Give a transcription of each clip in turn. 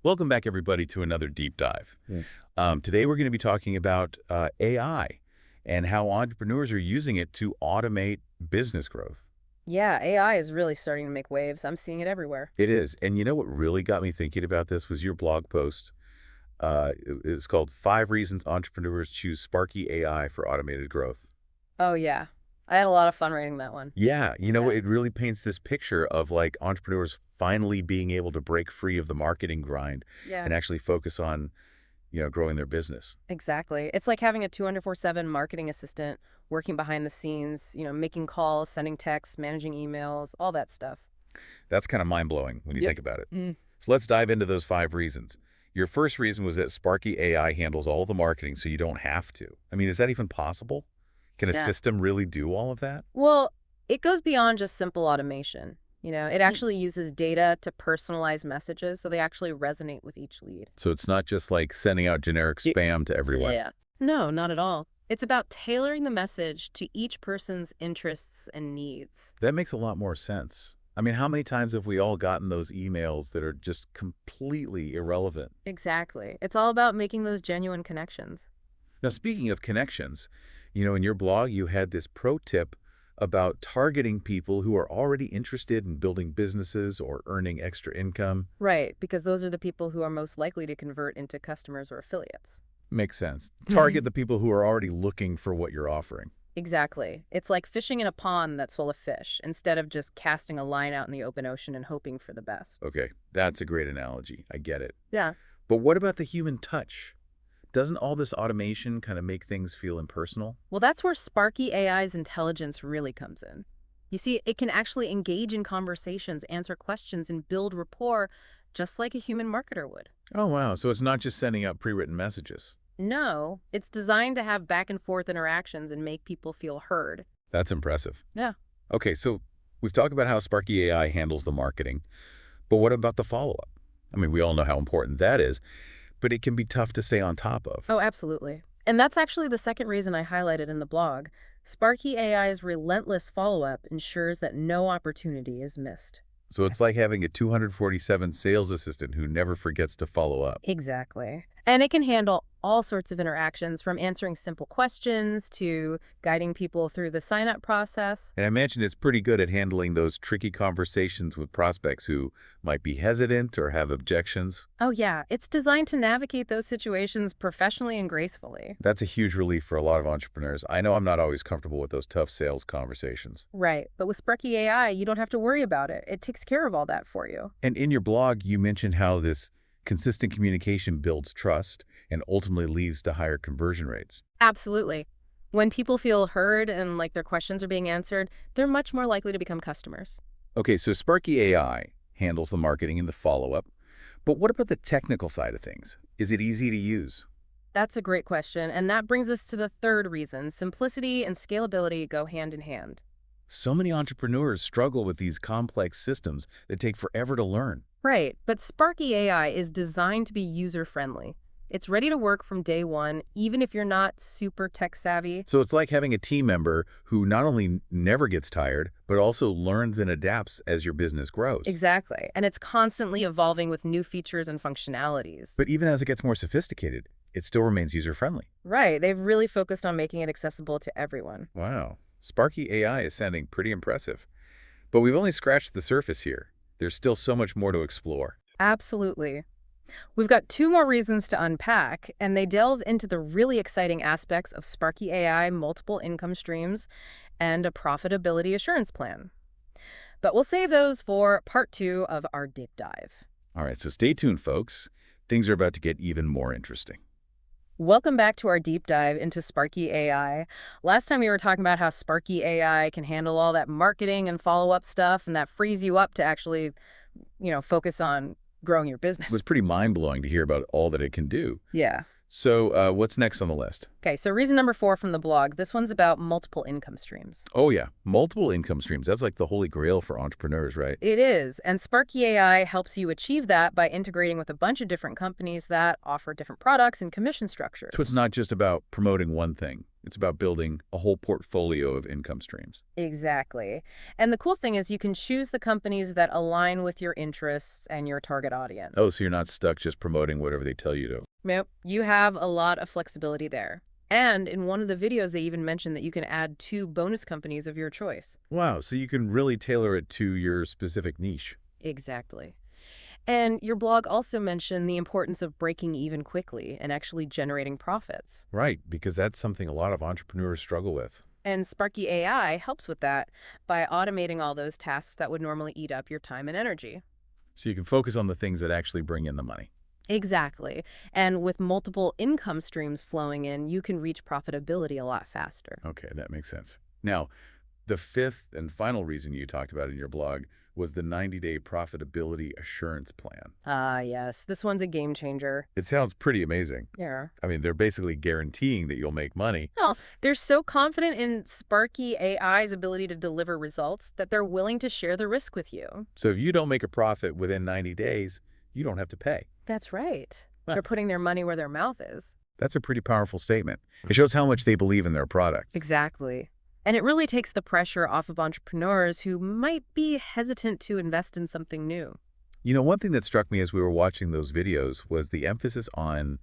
Welcome back, everybody, to another deep dive. Mm. Today, we're going to be talking about AI and how entrepreneurs are using it to automate business growth. Yeah, AI is really starting to make waves. I'm seeing it everywhere. It is. And you know what really got me thinking about this was your blog post. It's called Five Reasons Entrepreneurs Choose Sparky AI for Automated Growth. Oh, yeah. I had a lot of fun writing that one. Yeah, Yeah. it really paints this picture of like entrepreneurs finally being able to break free of the marketing grind Yeah, and actually focus on, growing their business. exactly. It's like having a 24/7 marketing assistant working behind the scenes, making calls, sending texts, managing emails, all that stuff. That's kind of mind-blowing when you Yep. think about it. Mm. So let's dive into those five reasons. Your first reason was that Sparky AI handles all the marketing so you don't have to. I mean, is that even possible? Can a Yeah. system really do all of that? Well, it goes beyond just simple automation. It Hmm. actually uses data to personalize messages so they actually resonate with each lead. So it's not just like sending out generic spam to everyone. Yeah. No, not at all. It's about tailoring the message to each person's interests and needs. That makes a lot more sense. I mean, how many times have we all gotten those emails that are just completely irrelevant? Exactly. It's all about making those genuine connections. Now, speaking of connections, in your blog, you had this pro tip about targeting people who are already interested in building businesses or earning extra income. Right, because those are the people who are most likely to convert into customers or affiliates. Makes sense. Target the people who are already looking for what you're offering. Exactly. It's like fishing in a pond that's full of fish, instead of just casting a line out in the open ocean and hoping for the best. Okay, that's a great analogy. I get it. Yeah. But what about the human touch? Doesn't all this automation kind of make things feel impersonal? Well, that's where Sparky AI's intelligence really comes in. You see, it can actually engage in conversations, answer questions, and build rapport just like a human marketer would. Oh, wow. So it's not just sending out pre-written messages. No, it's designed to have back and forth interactions and make people feel heard. That's impressive. Yeah. Okay, so we've talked about how Sparky AI handles the marketing, but what about the follow-up? I mean, we all know how important that is, but it can be tough to stay on top of. Oh, absolutely. And that's actually the second reason I highlighted in the blog. Sparky AI's relentless follow-up ensures that no opportunity is missed. So it's like having a 247 sales assistant who never forgets to follow up. Exactly. And it can handle all sorts of interactions, from answering simple questions to guiding people through the sign-up process. And I imagine it's pretty good at handling those tricky conversations with prospects who might be hesitant or have objections. Oh yeah, it's designed to navigate those situations professionally and gracefully. That's a huge relief for a lot of entrepreneurs. I know I'm not always comfortable with those tough sales conversations. Right, but with Sparky AI, you don't have to worry about it. It takes care of all that for you. And in your blog, you mentioned how this consistent communication builds trust and ultimately leads to higher conversion rates. Absolutely. When people feel heard and like their questions are being answered, they're much more likely to become customers. Okay, so Sparky AI handles the marketing and the follow-up. But what about the technical side of things? Is it easy to use? That's a great question, and that brings us to the third reason. Simplicity and scalability go hand in hand. So many entrepreneurs struggle with these complex systems that take forever to learn. Right, but Sparky AI is designed to be user-friendly. It's ready to work from day one, even if you're not super tech-savvy. So it's like having a team member who not only never gets tired, but also learns and adapts as your business grows. Exactly, and it's constantly evolving with new features and functionalities. But even as it gets more sophisticated, it still remains user-friendly. Right, they've really focused on making it accessible to everyone. Wow. Sparky AI is sounding pretty impressive. But we've only scratched the surface here. There's still so much more to explore. Absolutely. We've got two more reasons to unpack, and they delve into the really exciting aspects of Sparky AI, multiple income streams, and a profitability assurance plan. But we'll save those for part two of our deep dive. All right, so stay tuned, folks. Things are about to get even more interesting. Welcome back to our deep dive into Sparky AI. Last time we were talking about how Sparky AI can handle all that marketing and follow-up stuff, and that frees you up to actually, focus on growing your It business. was pretty mind-blowing to hear about all that it can do. Yeah. So what's next on the list? Okay, so reason number 4 from the blog. This one's about multiple income streams. Oh, yeah, multiple income streams. That's like the holy grail for entrepreneurs, right? It is, and Sparky AI helps you achieve that by integrating with a bunch of different companies that offer different products and commission structures. So it's not just about promoting one thing. It's about building a whole portfolio of income streams. Exactly. And the cool thing is you can choose the companies that align with your interests and your target audience. Oh, so you're not stuck just promoting whatever they tell you to. Nope, you have a lot of flexibility there. And in one of the videos, they even mentioned that you can add 2 bonus companies of your choice. Wow, so you can really tailor it to your specific niche. Exactly. And your blog also mentioned the importance of breaking even quickly and actually generating profits. Right, because that's something a lot of entrepreneurs struggle with. And Sparky AI helps with that by automating all those tasks that would normally eat up your time and energy. So you can focus on the things that actually bring in the money. Exactly. And with multiple income streams flowing in, you can reach profitability a lot faster. Okay, that makes sense. Now, the fifth and final reason you talked about in your blog was the 90-day profitability assurance plan. Ah, yes. This one's a game changer. It sounds pretty amazing. Yeah. I mean, they're basically guaranteeing that you'll make money. Well, they're so confident in Sparky AI's ability to deliver results that they're willing to share the risk with you. So if you don't make a profit within 90 days, you don't have to pay. That's right. Huh. They're putting their money where their mouth is. That's a pretty powerful statement. It shows how much they believe in their products. Exactly. And it really takes the pressure off of entrepreneurs who might be hesitant to invest in something new. You know, one thing that struck me as we were watching those videos was the emphasis on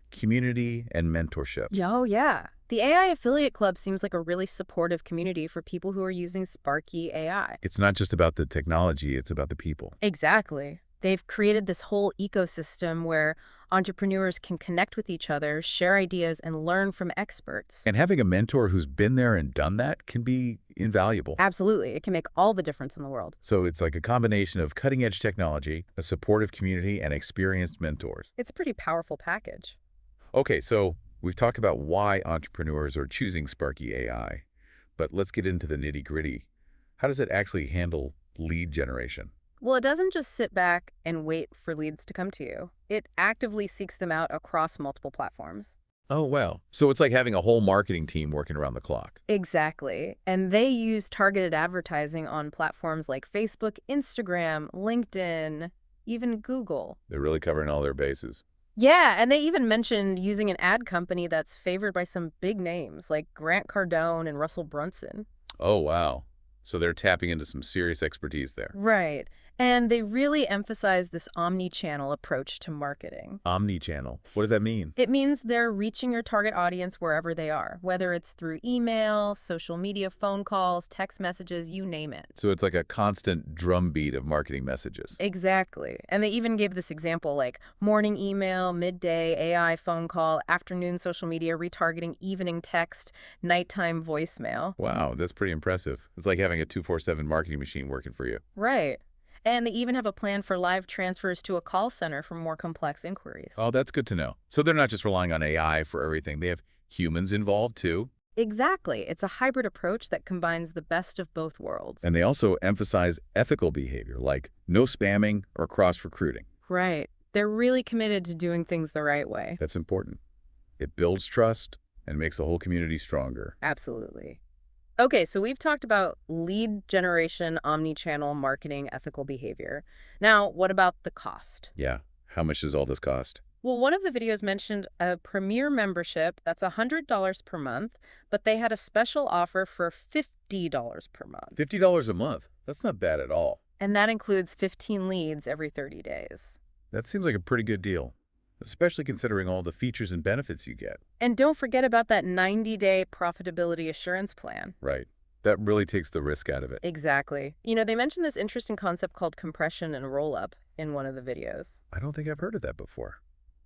community and mentorship. Oh, yeah. The AI Affiliate Club seems like a really supportive community for people who are using Sparky AI. It's not just about the technology, it's about the people. Exactly. They've created this whole ecosystem where entrepreneurs can connect with each other, share ideas, and learn from experts. And having a mentor who's been there and done that can be invaluable. Absolutely. It can make all the difference in the world. So it's like a combination of cutting-edge technology, a supportive community, and experienced mentors. It's a pretty powerful package. Okay, so we've talked about why entrepreneurs are choosing Sparky AI, but let's get into the nitty-gritty. How does it actually handle lead generation? Well, it doesn't just sit back and wait for leads to come to you. It actively seeks them out across multiple platforms. Oh, wow. So it's like having a whole marketing team working around the clock. Exactly. And they use targeted advertising on platforms like Facebook, Instagram, LinkedIn, even Google. They're really covering all their bases. Yeah, and they even mentioned using an ad company that's favored by some big names like Grant Cardone and Russell Brunson. Oh, wow. So they're tapping into some serious expertise there. Right. And they really emphasize this omni-channel approach to marketing. Omni-channel. What does that mean? It means they're reaching your target audience wherever they are, whether it's through email, social media, phone calls, text messages, you name it. So it's like a constant drumbeat of marketing messages. Exactly. And they even gave this example like morning email, midday AI phone call, afternoon social media retargeting, evening text, nighttime voicemail. Wow, that's pretty impressive. It's like having a 24/7 marketing machine working for you. Right. And they even have a plan for live transfers to a call center for more complex inquiries. Oh, that's good to know. So they're not just relying on AI for everything. They have humans involved too. Exactly. It's a hybrid approach that combines the best of both worlds. And they also emphasize ethical behavior, like no spamming or cross-recruiting. Right. They're really committed to doing things the right way. That's important. It builds trust and makes the whole community stronger. Absolutely. Okay, so we've talked about lead generation, omni-channel marketing, ethical behavior. Now, what about the cost? Yeah. How much does all this cost? Well, one of the videos mentioned a premier membership that's $100 per month, but they had a special offer for $50 per month. $50 a month. That's not bad at all. And that includes 15 leads every 30 days. That seems like a pretty good deal, especially considering all the features and benefits you get. And don't forget about that 90-day profitability assurance plan. Right. That really takes the risk out of it. Exactly. You know, they mentioned this interesting concept called compression and roll-up in one of the videos. I don't think I've heard of that before.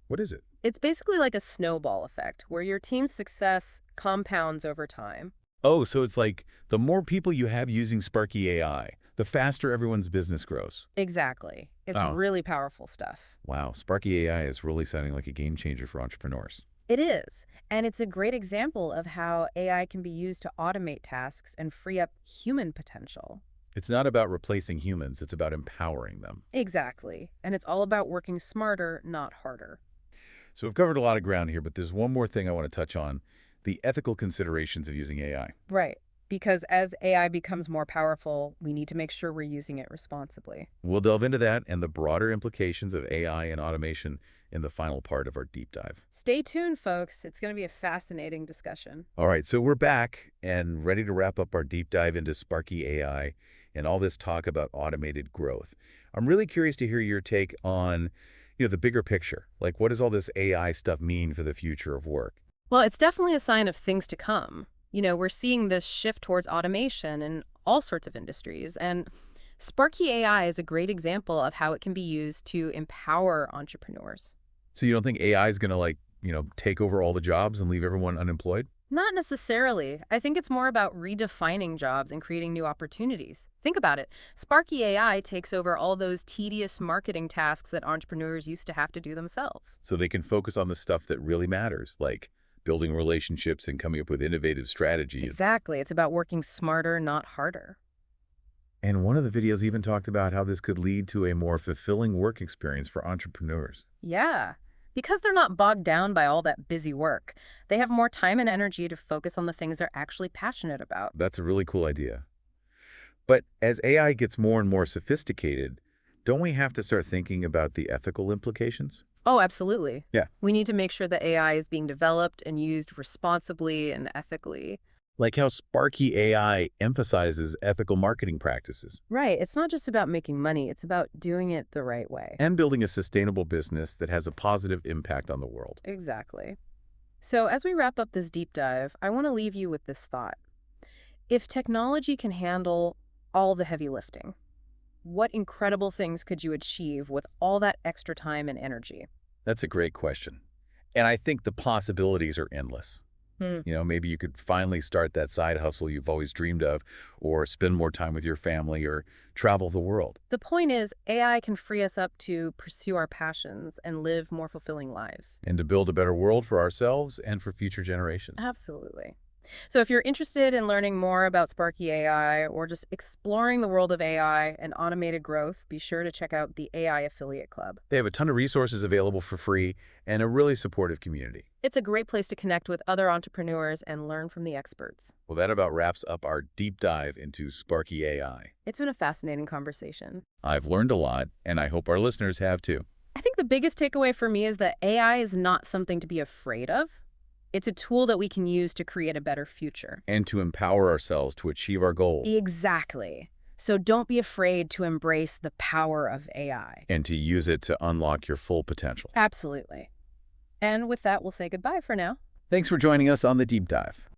What is it? It's basically like a snowball effect, where your team's success compounds over time. Oh, so it's like the more people you have using Sparky AI, the faster everyone's business grows. Exactly. It's Oh. really powerful stuff. Wow, Sparky AI is really sounding like a game changer for entrepreneurs. It is. And it's a great example of how AI can be used to automate tasks and free up human potential. It's not about replacing humans, it's about empowering them. Exactly. And it's all about working smarter, not harder. So we've covered a lot of ground here, but there's one more thing I want to touch on, the ethical considerations of using AI. Right. Because as AI becomes more powerful, we need to make sure we're using it responsibly. We'll delve into that and the broader implications of AI and automation in the final part of our deep dive. Stay tuned, folks. It's going to be a fascinating discussion. All right, so we're back and ready to wrap up our deep dive into Sparky AI and all this talk about automated growth. I'm really curious to hear your take on, the bigger picture. Like, what does all this AI stuff mean for the future of work? Well, it's definitely a sign of things to come. We're seeing this shift towards automation in all sorts of industries, and Sparky AI is a great example of how it can be used to empower entrepreneurs. So you don't think AI is going to take over all the jobs and leave everyone unemployed? Not necessarily. I think it's more about redefining jobs and creating new opportunities. Think about it. Sparky AI takes over all those tedious marketing tasks that entrepreneurs used to have to do themselves. So they can focus on the stuff that really matters, like building relationships and coming up with innovative strategies. Exactly. It's about working smarter, not harder. And one of the videos even talked about how this could lead to a more fulfilling work experience for entrepreneurs. Yeah. Because they're not bogged down by all that busy work, they have more time and energy to focus on the things they're actually passionate about. That's a really cool idea. But as AI gets more and more sophisticated, don't we have to start thinking about the ethical implications? Oh, absolutely. Yeah. We need to make sure that AI is being developed and used responsibly and ethically. Like how Sparky AI emphasizes ethical marketing practices Right. It's not just about making money, it's about doing it the right way. and building a sustainable business that has a positive impact on the world. Exactly. So, as we wrap up this deep dive, I want to leave you with this thought. If technology can handle all the heavy lifting, what incredible things could you achieve with all that extra time and energy? That's a great question. And I think the possibilities are endless. Hmm. Maybe you could finally start that side hustle you've always dreamed of, or spend more time with your family, or travel the world. The point is, AI can free us up to pursue our passions and live more fulfilling lives. And to build a better world for ourselves and for future generations. Absolutely. So if you're interested in learning more about Sparky AI or just exploring the world of AI and automated growth, be sure to check out the AI Affiliate Club. They have a ton of resources available for free and a really supportive community. It's a great place to connect with other entrepreneurs and learn from the experts. Well, that about wraps up our deep dive into Sparky AI. It's been a fascinating conversation. I've learned a lot, and I hope our listeners have too. I think the biggest takeaway for me is that AI is not something to be afraid of. It's a tool that we can use to create a better future. And to empower ourselves to achieve our goals. Exactly. So don't be afraid to embrace the power of AI. And to use it to unlock your full potential. Absolutely. And with that, we'll say goodbye for now. Thanks for joining us on the deep dive.